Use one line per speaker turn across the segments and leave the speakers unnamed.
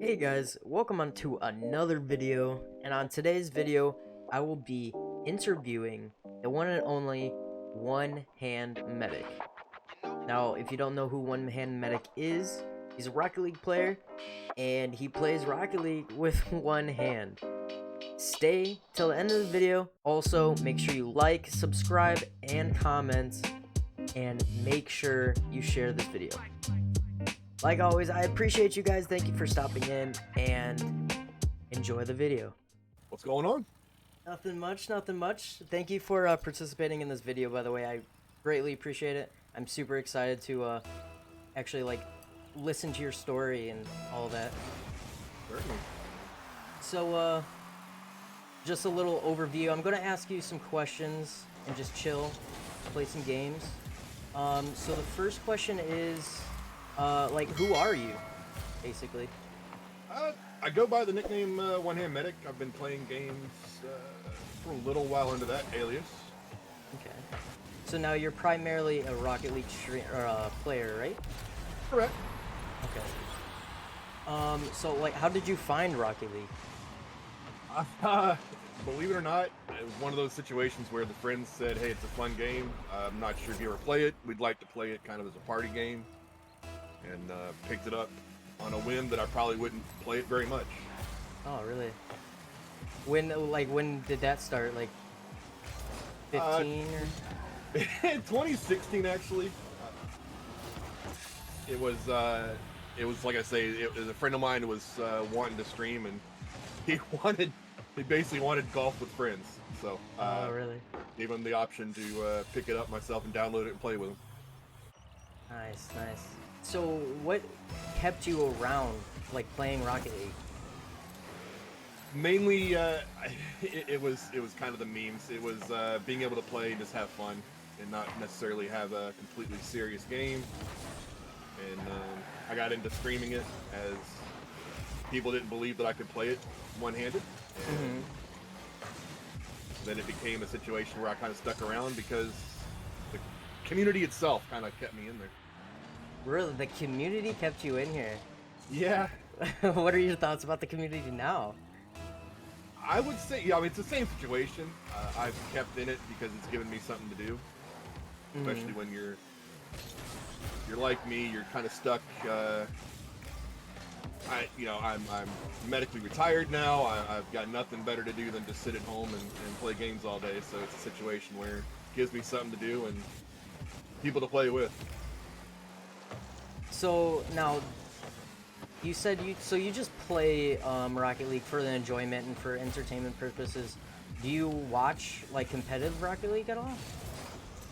Hey guys, welcome on to another video, and on today's video, I will be interviewing the one and only OneHandMedic. Now, if you don't know who OneHandMedic is, he's a Rocket League player, and he plays Rocket League with one hand. Stay till the end of the video. Also, make sure you like, subscribe, and comment, and make sure you share this video. Like always, I appreciate you guys. Thank you for stopping in, and enjoy the video.
What's going on?
Nothing much, nothing much. Thank you for participating in this video, by the way. I greatly appreciate it. I'm super excited to actually listen to your story and all that.
Certainly.
So just a little overview. I'm gonna ask you some questions and just chill, play some games. So the first question is, who are you, basically?
I go by the nickname OneHandMedic. I've been playing games for a little while into that alias.
Okay. So now you're primarily a Rocket League player, right?
Correct.
Okay. So how did you find Rocket League?
Believe it or not, it was one of those situations where the friends said, hey, it's a fun game. I'm not sure if you ever play it. We'd like to play it kind of as a party game. And picked it up on a whim that I probably wouldn't play it very much.
Oh, really? When did that start? Like 15 or?
2016, actually. It was like I say, it was a friend of mine who was wanting to stream, and he basically wanted golf with friends. So
oh, really?
Gave him the option to pick it up myself and download it and play with him.
Nice, nice. So what kept you around, playing Rocket League?
Mainly, it was kind of the memes. It was being able to play and just have fun, and not necessarily have a completely serious game. And I got into streaming it as people didn't believe that I could play it one-handed. And then it became a situation where I kind of stuck around because the community itself kind of kept me in there.
Really? The community kept you in here?
Yeah.
What are your thoughts about the community now?
I would say, yeah, I mean, it's the same situation. I've kept in it because it's given me something to do. Especially when you're like me, you're kind of stuck. I'm medically retired now. I've got nothing better to do than just sit at home and play games all day. So it's a situation where it gives me something to do and people to play with.
So now, you said you just play Rocket League for the enjoyment and for entertainment purposes. Do you watch competitive Rocket League at all?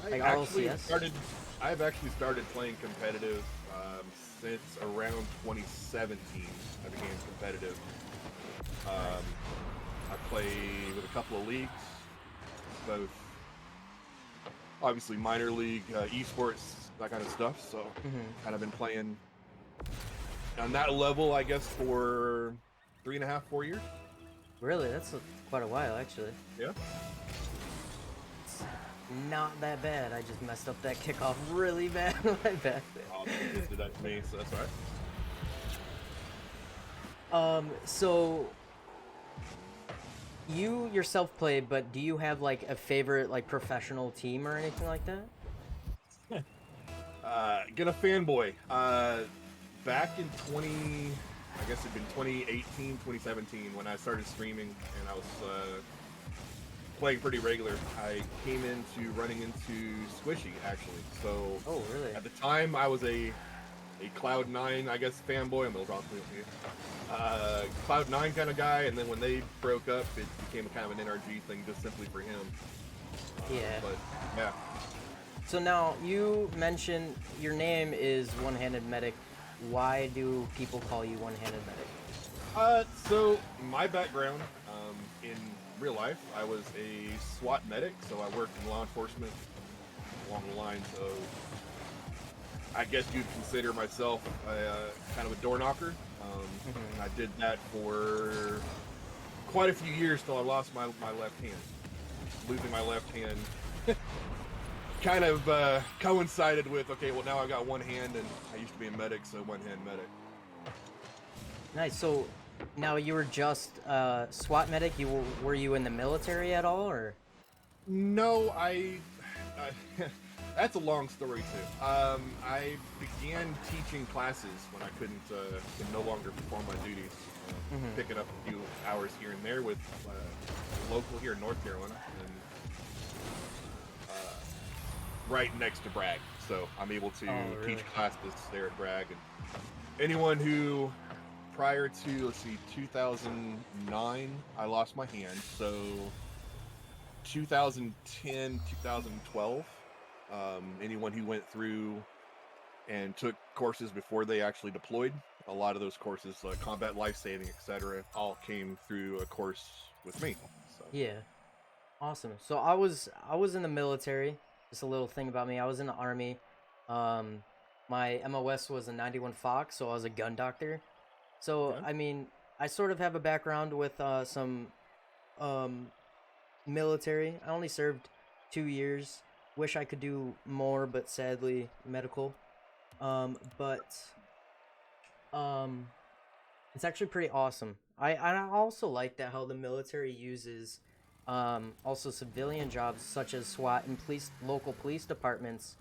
I've actually started playing competitive since around 2017. I began competitive. I play with a couple of leagues, both obviously minor league, esports, that kind of stuff. So kind of been playing on that level, I guess, for 3.5, 4 years.
Really? That's quite a while, actually.
Yeah.
It's not that bad. I just messed up that kickoff really bad. My bad.
Oh, they just did that to me, so that's all right.
So you yourself play, but do you have a favorite professional team or anything like that?
Get a fanboy. Back in I guess it'd been 2018, 2017 when I started streaming and I was playing pretty regular. I came into running into Squishy, actually. So
oh, really?
At the time I was a Cloud9, I guess, fanboy. I'm a little talking with you. Cloud9 kind of guy, and then when they broke up, it became kind of an NRG thing just simply for him.
Yeah.
But yeah.
So now, you mentioned your name is OneHandMedic. Why do people call you OneHandMedic?
So my background, in real life, I was a Swat medic, so I worked in law enforcement along the lines of, I guess you'd consider myself kind of a door knocker. I did that for quite a few years till I lost my left hand. Losing my left hand kind of coincided with, okay, well now I've got one hand and I used to be a medic, so OneHandMedic.
Nice. So now you were just SWAT medic. Were you in the military at all, or?
No, that's a long story too. I began teaching classes when I could no longer perform my duties, picking up a few hours here and there with local here in North Carolina, and right next to Bragg. So I'm able to
really?
teach classes there at Bragg, and anyone who prior to, let's see, 2009, I lost my hand. So 2010, 2012, anyone who went through and took courses before they actually deployed, a lot of those courses, combat life saving, etc., all came through a course with me. So.
Yeah. Awesome. So I was in the military. Just a little thing about me. I was in the Army. My MOS was a 91 Fox, so I was a gun doctor. So
Okay.
I mean, I sort of have a background with some military. I only served 2 years. Wish I could do more, but sadly, medical. It's actually pretty awesome. I also like that how the military uses also civilian jobs such as SWAT and local police departments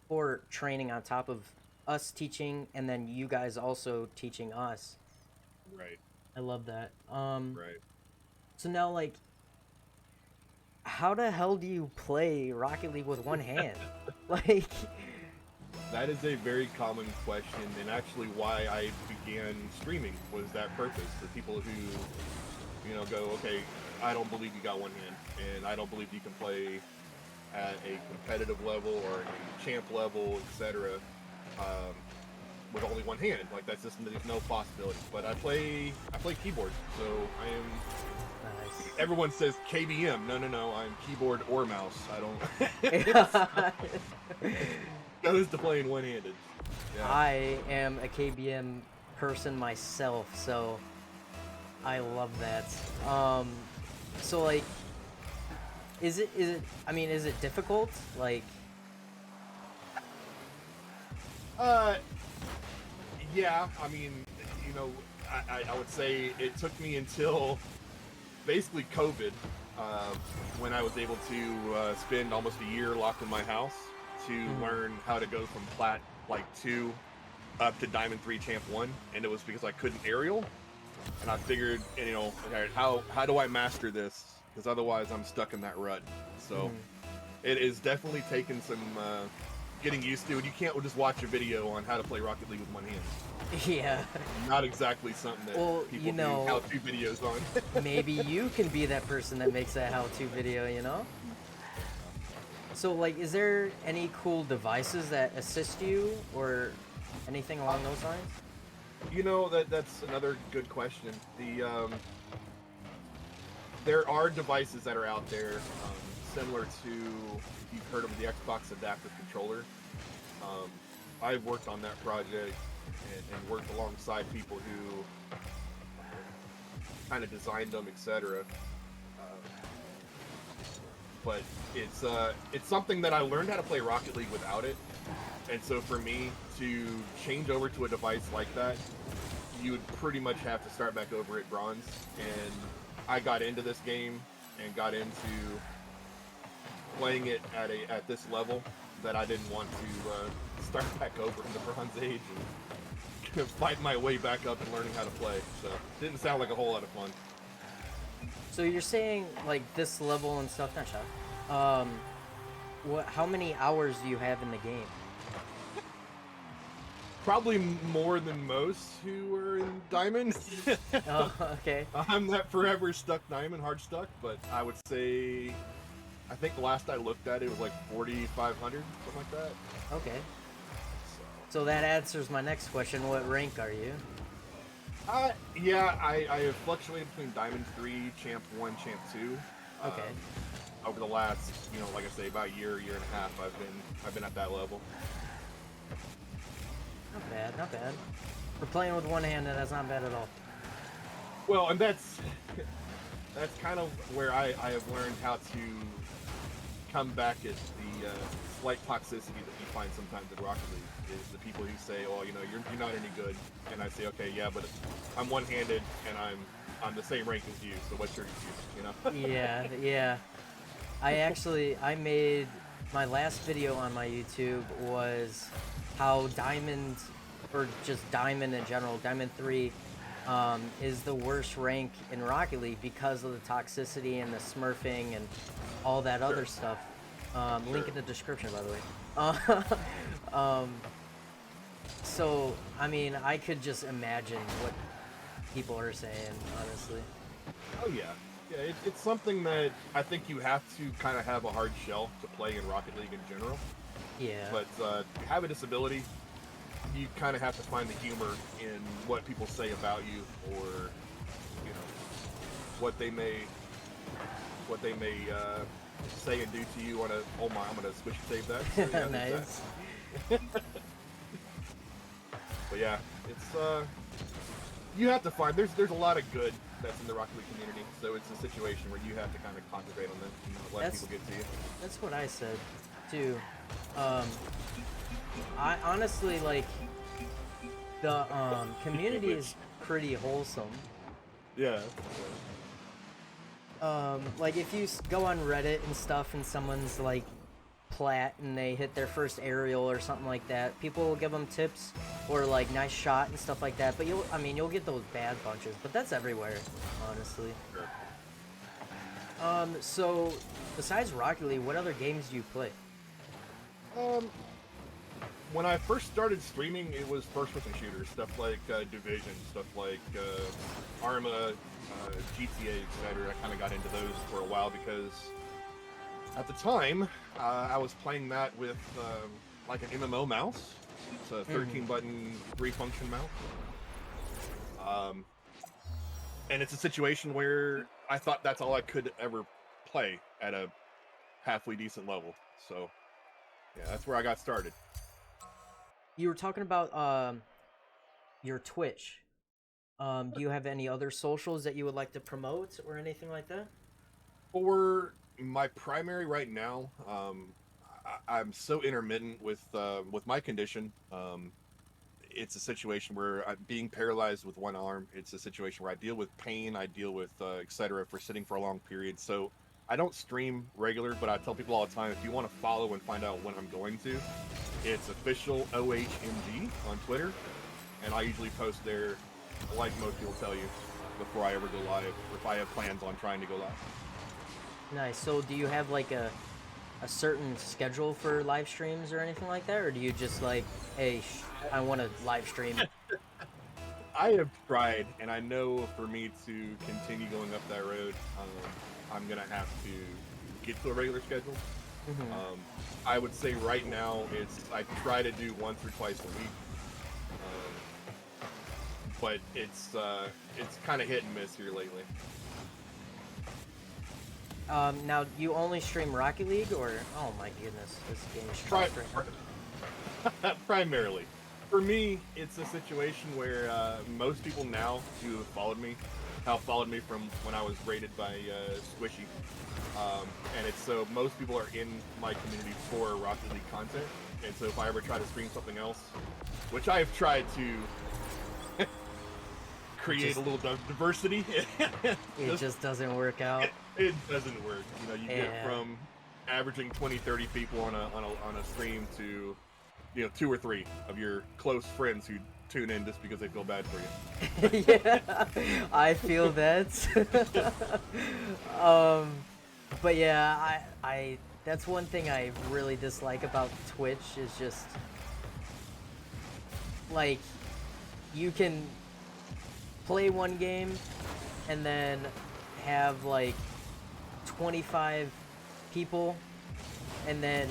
for training on top of us teaching, and then you guys also teaching us.
Right.
I love that.
Right.
So now, like, how the hell do you play Rocket League with one hand? Like,
That is a very common question, and actually why I began streaming was that purpose. The people who, go, okay, I don't believe you got one hand, and I don't believe you can play at a competitive level or a champ level, etc., with only one hand. Like, that's just, there's no possibility. But I play keyboard, so I am.
nice.
Everyone says KBM. No, I'm keyboard or mouse. I don't. Goes to playing one-handed. Yeah.
I am a KBM person myself, so I love that. So like, is it? I mean, is it difficult? Like,
Yeah. I mean, I would say it took me until basically COVID, when I was able to spend almost a year locked in my house to learn how to go from plat 2 up to Diamond 3 Champ 1, and it was because I couldn't aerial, and I figured, okay, how do I master this? Because otherwise I'm stuck in that rut. So it is definitely taken some getting used to, and you can't just watch a video on how to play Rocket League with one hand.
yeah.
Not exactly something that people do how-to videos on.
Maybe you can be that person that makes that how-to video, you know? So, like, is there any cool devices that assist you or anything along those lines?
That's another good question. There are devices that are out there, similar to, if you've heard of the Xbox Adaptive Controller. I've worked on that project and worked alongside people who kind of designed them, etc. But it's something that I learned how to play Rocket League without it, and so for me to change over to a device like that, you would pretty much have to start back over at bronze. And I got into this game and got into playing it at this level that I didn't want to start back over in the Bronze Age and fight my way back up and learning how to play. So it didn't sound like a whole lot of fun.
So you're saying, like, this level and stuff, not shot. How many hours do you have in the game?
Probably more than most who are in Diamond.
Oh, okay.
I'm that forever stuck Diamond, hard stuck, but I would say, I think the last I looked at it was like 4,500, something like that.
Okay. So that answers my next question. What rank are you?
Yeah, I have fluctuated between Diamond 3, Champ 1, Champ 2.
Okay.
Over the last, like I say, about a year and a half, I've been at that level.
Not bad, not bad. For playing with one hand, that's not bad at all.
Well, and that's kind of where I have learned how to come back at the slight toxicity that you find sometimes in Rocket League is the people who say, "Oh, you know, you're not any good," and I say, "Okay, yeah, but I'm one-handed and I'm the same rank as you. So what's your excuse?" You know?
Yeah, yeah. I made my last video on my YouTube was how Diamond, or just Diamond in general, Diamond 3, is the worst rank in Rocket League because of the toxicity and the smurfing and all that other stuff. Link in the description, by the way. So, I mean, I could just imagine what people are saying, honestly.
Oh yeah. Yeah, it's something that I think you have to kind of have a hard shell to play in Rocket League in general.
Yeah.
But you have a disability, you kind of have to find the humor in what people say about you, or you know, what they may say and do to you on a. Oh my! I'm gonna switch and save that. So, yeah,
Nice.
But yeah, it's you have to find there's a lot of good that's in the Rocket League community, so it's a situation where you have to kind of concentrate on them and not let people get to you.
That's what I said too. I honestly like the community is pretty wholesome.
Yeah.
Like if you go on Reddit and stuff and someone's like plat and they hit their first aerial or something like that, people will give them tips or like nice shot and stuff like that, but you'll get those bad bunches, but that's everywhere, honestly.
Sure.
So besides Rocket League, what other games do you play?
When I first started streaming, it was first-person shooters, stuff like Division, stuff like Arma, GTA, etc. I kind of got into those for a while because at the time I was playing that with like an MMO mouse. It's a 13-button, 3-function mouse. And it's a situation where I thought that's all I could ever play at a halfway decent level. So yeah, that's where I got started.
You were talking about your Twitch. Do you have any other socials that you would like to promote or anything like that?
For my primary right now, I'm so intermittent with my condition. It's a situation where I'm being paralyzed with one arm. It's a situation where I deal with pain, I deal with etc. for sitting for a long period. So I don't stream regular, but I tell people all the time, if you want to follow and find out when I'm going to, it's official OHMG on Twitter, and I usually post there, like most people tell you, before I ever go live, or if I have plans on trying to go live.
Nice. So do you have like a certain schedule for live streams or anything like that, or do you just like, hey, I want to live stream?
I have tried, and I know for me to continue going up that road, I'm gonna have to get to a regular schedule. I would say right now I try to do once or twice a week, but it's kind of hit and miss here lately.
Now you only stream Rocket League, or oh my goodness, this game is trash right now.
Primarily. For me, it's a situation where most people now who have followed me from when I was rated by Squishy. And it's so most people are in my community for Rocket League content. And so if I ever try to stream something else, which I have tried to create a little diversity,
it just doesn't work out.
It doesn't work. You know, you get from averaging 20, 30 people on a stream to, you know, 2 or 3 of your close friends who tune in just because they feel bad for you.
Yeah, I feel that. But yeah, I that's one thing I really dislike about Twitch is just like you can play one game and then have like 25 people and then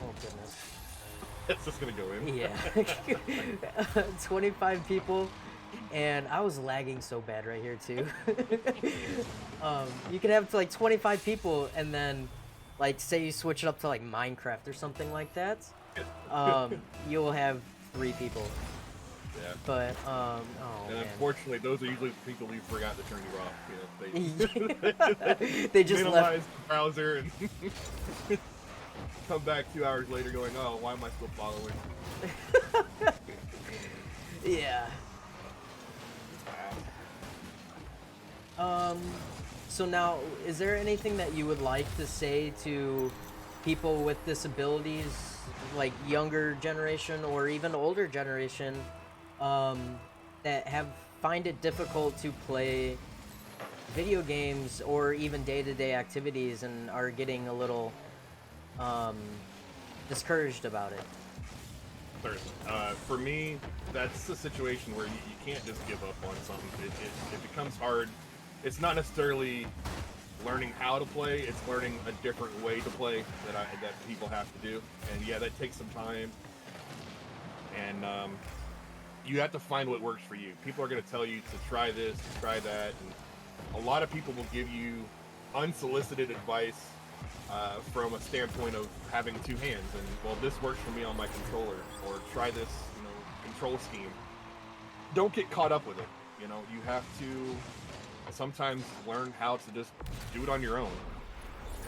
oh goodness.
It's just gonna go in.
Yeah. 25 people, and I was lagging so bad right here too. You can have like 25 people, and then, like, say you switch it up to like Minecraft or something like that. You'll have 3 people.
Yeah.
But oh
And
man.
unfortunately, those are usually the people who forgot to turn you off.
They just
minimize
left.
the browser and come back 2 hours later going, oh, why am I still following?
Yeah. So now, is there anything that you would like to say to people with disabilities, like younger generation or even older generation, that find it difficult to play video games or even day-to-day activities and are getting a little discouraged about it?
For me, that's a situation where you can't just give up on something. It becomes hard. It's not necessarily learning how to play, it's learning a different way to play that people have to do. And yeah, that takes some time. And you have to find what works for you. People are going to tell you to try this, to try that. And a lot of people will give you unsolicited advice from a standpoint of having two hands. And, well, this works for me on my controller. Or try this, control scheme. Don't get caught up with it. You have to sometimes learn how to just do it on your own.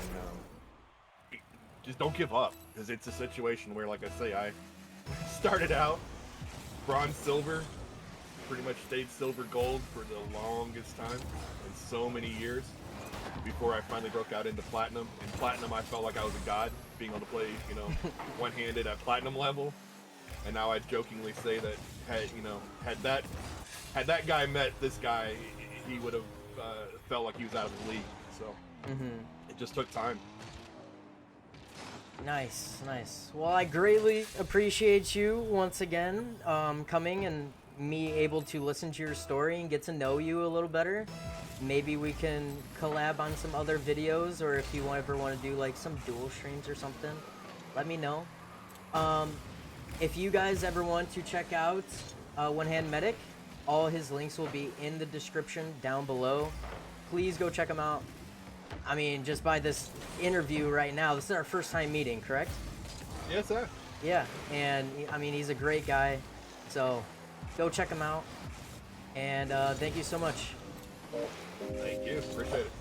And just don't give up. Because it's a situation where, like I say, I started out bronze, silver, pretty much stayed silver, gold for the longest time, in so many years, before I finally broke out into platinum. In platinum, I felt like I was a god, being able to play, one-handed at platinum level. And now I jokingly say that had that guy met this guy, he would have felt like he was out of the league. So it just took time.
Nice. Well, I greatly appreciate you once again coming and me able to listen to your story and get to know you a little better. Maybe we can collab on some other videos, or if you ever want to do like some dual streams or something, let me know. If you guys ever want to check out OneHandMedic, all his links will be in the description down below. Please go check him out. I mean, just by this interview right now, this is our first time meeting, correct?
Yes, sir.
Yeah, and I mean, he's a great guy, so go check him out. And thank you so much.
Thank you. Appreciate it.